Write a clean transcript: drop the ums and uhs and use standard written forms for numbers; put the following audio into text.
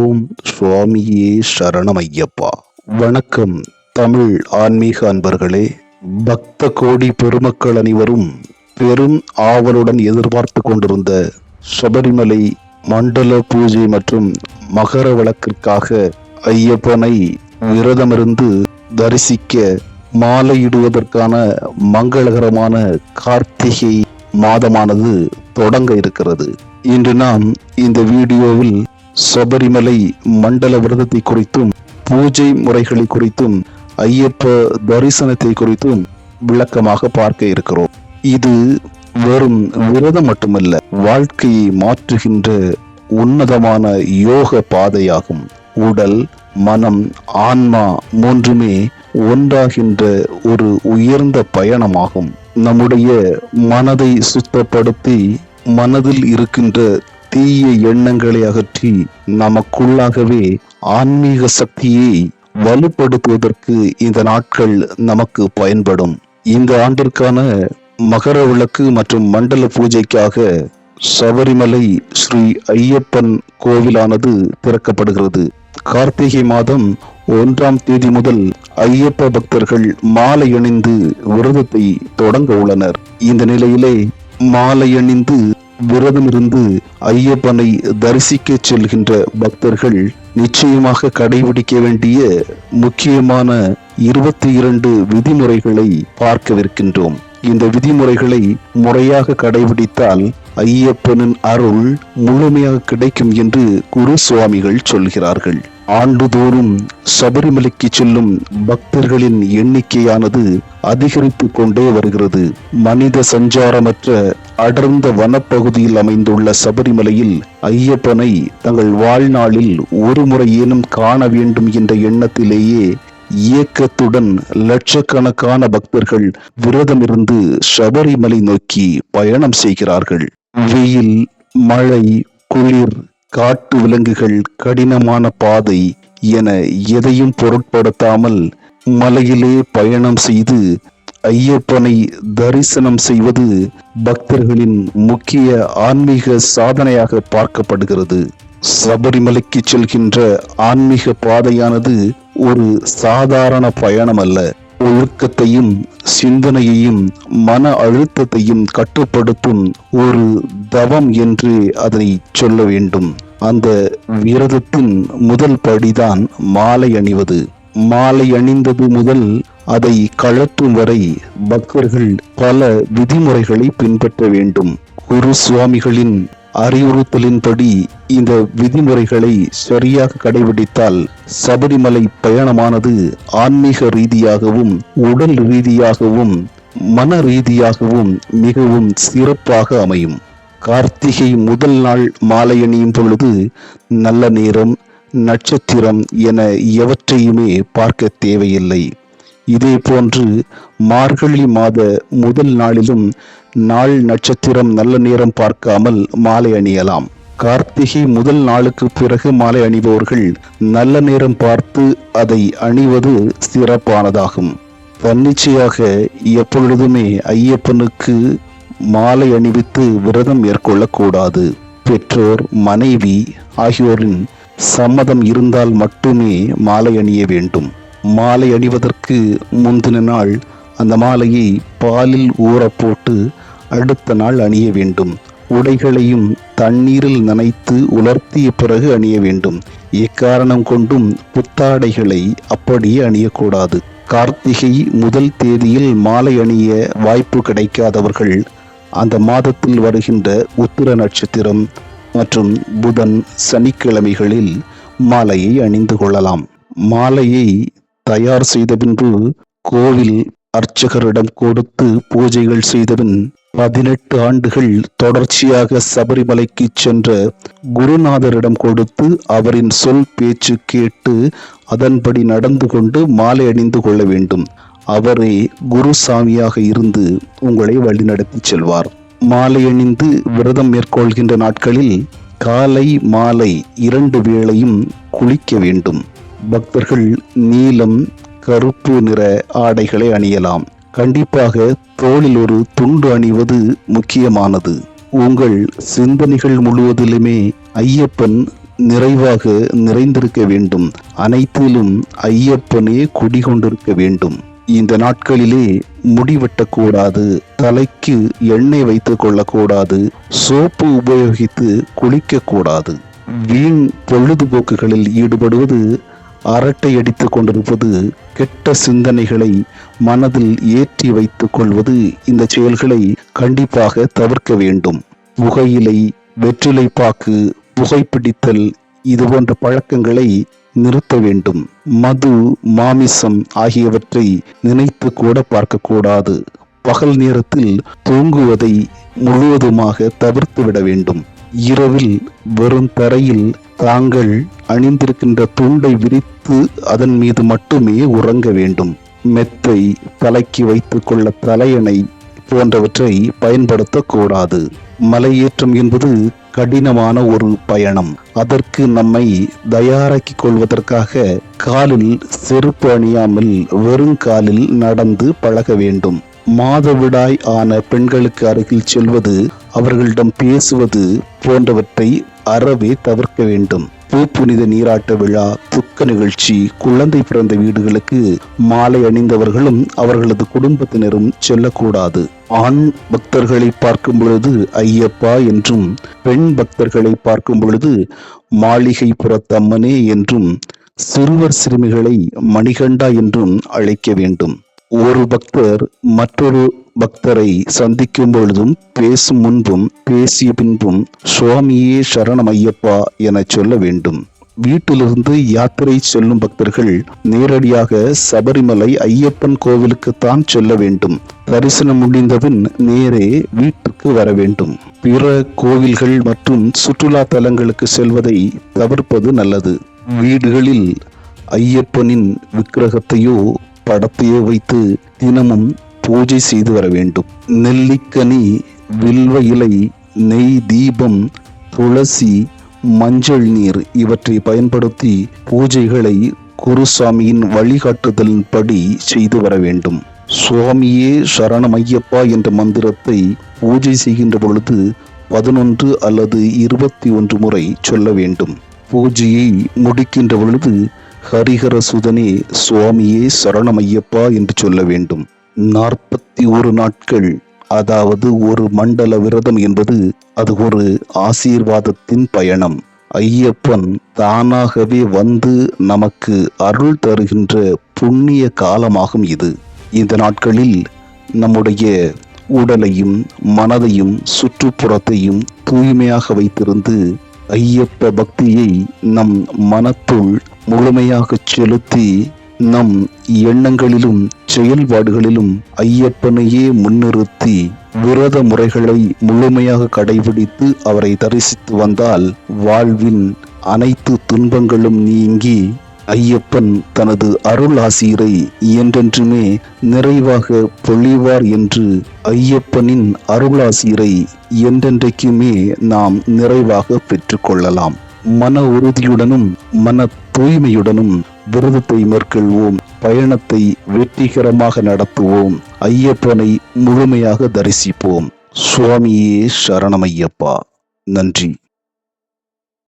ஓம் சுவாமியே சரணமையப்பா. வணக்கம் தமிழ் ஆன்மீக அன்பர்களே. பக்த கோடி பெருமக்கள் அனைவரும் பெரும் ஆவலுடன் எதிர்பார்த்து கொண்டிருந்த சபரிமலை மண்டல பூஜை மற்றும் மகர விளக்கிற்காக ஐயப்பனை விரதமிருந்து தரிசிக்க மாலையிடுவதற்கான மங்களகரமான கார்த்திகை மாதமானது தொடங்க இருக்கிறது. இன்று நாம் இந்த வீடியோவில் சபரிமலை மண்டல விரதத்தை குறித்தும் பூஜை முறைகளை குறித்தும் ஐயப்ப தரிசனத்தை குறித்தும் விளக்கமாக பார்க்க இருக்கிறோம். இது வெறும் விரதம் மட்டுமல்ல, வாழ்க்கையை மாற்றுகின்ற உன்னதமான யோக பாதையாகும். உடல், மனம், ஆன்மா மூன்றுமே ஒன்றாகின்ற ஒரு உயர்ந்த பயணமாகும். நம்முடைய மனதை சுத்தப்படுத்தி மனதில் இருக்கின்ற தீய எண்ணங்களை அகற்றி நமக்குள்ளாகவே ஆன்மீக சக்தியை வலுப்படுத்துவதற்கு இந்த நாட்கள் நமக்கு பயன்படும். இந்த ஆண்டிற்கான மகர விளக்கு மற்றும் மண்டல பூஜைக்காக சபரிமலை ஸ்ரீ ஐயப்பன் கோவிலானது திறக்கப்படுகிறது. கார்த்திகை மாதம் 1ஆம் தேதி முதல் ஐயப்ப பக்தர்கள் மாலை அணிந்து விரதத்தை தொடங்க உள்ளனர். இந்த நிலையிலே மாலை அணிந்து விரதமிருந்து ஐயப்பனை தரிசிக்க செல்கின்ற பக்தர்கள் நிச்சயமாக கடைபிடிக்க வேண்டிய முக்கியமான 22 விதிமுறைகளை பார்க்கவிருக்கின்றோம். இந்த விதிமுறைகளை முறையாக கடைபிடித்தால் ஐயப்பனின் அருள் முழுமையாக கிடைக்கும் என்று குரு சுவாமிகள் சொல்கிறார்கள். ஆண்டுதோறும் சபரிமலைக்கு செல்லும் பக்தர்களின் எண்ணிக்கையானது அதிகரித்து கொண்டே வருகிறது. மனித சஞ்சாரமற்ற அடர்ந்த வனப்பகுதியில் அமைந்துள்ள சபரிமலையில் ஐயப்பனை தங்கள் வாழ்நாளில் ஒரு முறையேனும் காண வேண்டும் என்ற எண்ணத்திலேயே இயக்கத்துடன் லட்சக்கணக்கான பக்தர்கள் விரதமிருந்து சபரிமலை நோக்கி பயணம் செய்கிறார்கள். வெயில், மழை, குளிர், காட்டு விலங்குகள், கடினமான பாதை என எதையும் பொருட்படுத்தாமல் மலையிலே பயணம் செய்து ஐயப்பனை தரிசனம் செய்வது பக்தர்களின் முக்கிய ஆன்மீக சாதனையாக பார்க்கப்படுகிறது. சபரிமலைக்கு செல்கின்ற ஆன்மீக பாதையானது ஒரு சாதாரண பயணம் அல்ல. ஒழுக்கத்தையும் சிந்தனையையும் மன அழுத்தத்தையும் கட்டுப்படுத்தும் ஒரு தவம் என்று அதனை சொல்ல வேண்டும். அந்த விரதத்தின் முதல் படிதான் மாலை அணிவது. மாலை அணிந்தது முதல் அதை கழற்றும் வரை பக்தர்கள் பல விதிமுறைகளை பின்பற்ற வேண்டும். குரு சுவாமிகளின் அறிவுறுத்தலின்படி இந்த விதிமுறைகளை சரியாக கடைபிடித்தால் சபரிமலை பயணமானது ஆன்மீக ரீதியாகவும் உடல் ரீதியாகவும் மன ரீதியாகவும் மிகவும் சிறப்பாக அமையும். கார்த்திகை முதல் நாள் மாலை அணியும் பொழுது நல்ல நேரம், நட்சத்திரம் என எவற்றையுமே பார்க்க தேவையில்லை. இதே போன்று மார்கழி மாத முதல் நாளிலும் நாள், நட்சத்திரம், நல்ல நேரம் பார்க்காமல் மாலை அணியலாம். கார்த்திகை முதல் நாளுக்கு பிறகு மாலை அணிபவர்கள் நல்ல நேரம் பார்த்து அதை அணிவது சிறப்பானதாகும். தன்னிச்சையாக எப்பொழுதுமே ஐயப்பனுக்கு மாலை அணிவித்து விரதம் மேற்கொள்ளக்கூடாது. பெற்றோர், மனைவி ஆகியோரின் சம்மதம் இருந்தால் மட்டுமே மாலை அணிய வேண்டும். மாலை அணிவதற்கு முந்தின நாள் அந்த மாலையை பாலில் ஊற போட்டு அடுத்த நாள் அணிய வேண்டும். உடைகளையும் தண்ணீரில் நனைத்து உலர்த்திய பிறகு அணிய வேண்டும். எக்காரணம் கொண்டும் புத்தாடைகளை அப்படியே அணியக்கூடாது. கார்த்திகை முதல் தேதியில் மாலை அணிய வாய்ப்பு கிடைக்காதவர்கள் அந்த மாதத்தில் வருகின்ற உத்திர நட்சத்திரம் மற்றும் புதன், சனிக்கிழமைகளில் மாலையை அணிந்து கொள்ளலாம். மாலையை தயார் செய்த பின்பு கோவில் அர்ச்சகரிடம் கொடுத்து பூஜைகள் செய்தபின் 18 ஆண்டுகள் தொடர்ச்சியாக சபரிமலைக்கு சென்ற குருநாதரிடம் கொடுத்து அவரின் சொல் பேச்சு கேட்டு அதன்படி நடந்து கொண்டு மாலை அணிந்து கொள்ள வேண்டும். அவரே குருசாமியாக இருந்து உங்களை வழிநடத்தி செல்வார். மாலை அணிந்து விரதம் மேற்கொள்கின்ற நாட்களில் காலை மாலை 2 வேளையும் குளிக்க வேண்டும். பக்தர்கள் நீலம், கருப்பு நிற ஆடைகளை அணியலாம். கண்டிப்பாக தோளில் ஒரு துண்டு அணிவது முக்கியமானது. உங்கள் சிந்தனைகள் முழுவதிலுமே ஐயப்பன் நிறைவாக நிறைந்திருக்க வேண்டும். அனைத்திலும் ஐயப்பனே குடிகொண்டிருக்க வேண்டும். இந்த நாட்களிலே முடி வெட்டக்கூடாது, தலைக்கு எண்ணெய் வைத்துக் கொள்ளக்கூடாது, சோப்பு உபயோகித்து குளிக்க கூடாது. வீண் பொழுதுபோக்குகளில் ஈடுபடுவது, அரட்டை அடித்துக் கொண்டிருப்பது, கெட்ட சிந்தனைகளை மனதில் ஏற்றி வைத்துக் கொள்வது, இந்த செயல்களை கண்டிப்பாக தவிர்க்க வேண்டும். புகையிலை, வெற்றிலை பாக்கு, புகைப்பிடித்தல் இது போன்ற பழக்கங்களை நிறுத்த வேண்டும். மது, மாமிசம் ஆகியவற்றை நினைத்து கூட பார்க்கக்கூடாது. பகல் நேரத்தில் தூங்குவதை முழுவதுமாக தவிர்த்து விட வேண்டும். இரவில் வெறும் தரையில் தாங்கள் அணிந்திருக்கின்ற துண்டை விரித்து அதன் மீது மட்டுமே உறங்க வேண்டும். மெத்தை, தலைக்கு வைத்துக் கொள்ள தலையணை போன்றவற்றை பயன்படுத்தக்கூடாது. மலையேற்றம் என்பது கடினமான ஒரு பயணம். அதற்கு நம்மை தயாராக்கிக் கொள்வதற்காக காலில் செருப்பு அணியாமல் வெறும் காலில் நடந்து பழக வேண்டும். மாதவிடாய் ஆன பெண்களுக்கு அருகில் செல்வது, அவர்களிடம் பேசுவது போன்றவற்றை அறவே தவிர்க்க வேண்டும். பூப்புனித நீராட்ட விழா, துக்க நிகழ்ச்சி, குழந்தை பிறந்த வீடுகளுக்கு மாலை அணிந்தவர்களும் அவர்களது குடும்பத்தினரும் செல்லக்கூடாது. ஆண் பக்தர்களை பார்க்கும் பொழுது ஐயப்பா என்றும், பெண் பக்தர்களை பார்க்கும் பொழுது மாளிகை புறத்தம்மனே என்றும், சிறுவர் சிறுமிகளை மணிகண்டா என்றும் அழைக்க வேண்டும். ஒரு பக்தர் மற்றொரு பக்தரை சந்திக்கும் பொழுதும் பேசும் முன்பும் பேசிய பின்பும் சுவாமியே சரணம் ஐயப்பா என சொல்ல வேண்டும். வீட்டிலிருந்து யாத்திரை செல்லும் பக்தர்கள் நேரடியாக சபரிமலை ஐயப்பன் கோவிலுக்குத்தான் செல்ல வேண்டும். தரிசனம் முடிந்தபின் நேரே வீட்டுக்கு வர வேண்டும். பிற கோவில்கள் மற்றும் சுற்றுலா தலங்களுக்கு செல்வதை தவிர்ப்பது நல்லது. வீடுகளில் ஐயப்பனின் விக்கிரகத்தையோ படத்தையோ வைத்து தினமும் பூஜை செய்து வர வேண்டும். நெல்லிக்கனி, வில்வ இலை, நெய் தீபம், துளசி, மஞ்சள் நீர் இவற்றை பயன்படுத்தி பூஜைகளை குருசாமியின் வழிகாட்டுதலின்படி செய்து வர வேண்டும். சுவாமியே சரணம் ஐயப்பா என்ற மந்திரத்தை பூஜை செய்கின்ற பொழுது 11 அல்லது 21 முறை சொல்ல வேண்டும். பூஜையை முடிக்கின்ற பொழுது ஹரிஹர சுதனே சுவாமியே சரணம் ஐயப்பா என்று சொல்ல வேண்டும். 41 நாட்கள், அதாவது ஒரு மண்டல விரதம் என்பது அது ஒரு ஆசீர்வாதத்தின் பயணம். ஐயப்பன் தானாகவே வந்து நமக்கு அருள் தருகின்ற புண்ணிய காலமாகும் இது. இந்த நாட்களில் நம்முடைய உடலையும் மனதையும் சுற்றுப்புறத்தையும் தூய்மையாக வைத்திருந்து ஐயப்ப பக்தியை நம் மனத்துள் முழுமையாக செலுத்தி நம் எண்ணங்களிலும் செயல்பாடுகளிலும் ஐயப்பனையே முன்னிறுத்தி விரத முறைகளை முழுமையாக கடைபிடித்து அவரை தரிசித்து வந்தால் வாழ்வின் அனைத்து துன்பங்களும் நீங்கி ஐயப்பன் தனது அருள் ஆசீரை என்றென்றுமே நிறைவாக பொழிவார் என்று ஐயப்பனின் அருளாசீரை என்றென்றைக்குமே நாம் நிறைவாக பெற்றுக்கொள்ளலாம். மன உறுதியுடனும் மன தூய்மையுடனும் விரதத்தை மேற்கொள்வோம். பயணத்தை வெற்றிகரமாக நடத்துவோம். ஐயப்பனை முழுமையாக தரிசிப்போம். சுவாமியே சரணமையப்பா. நன்றி.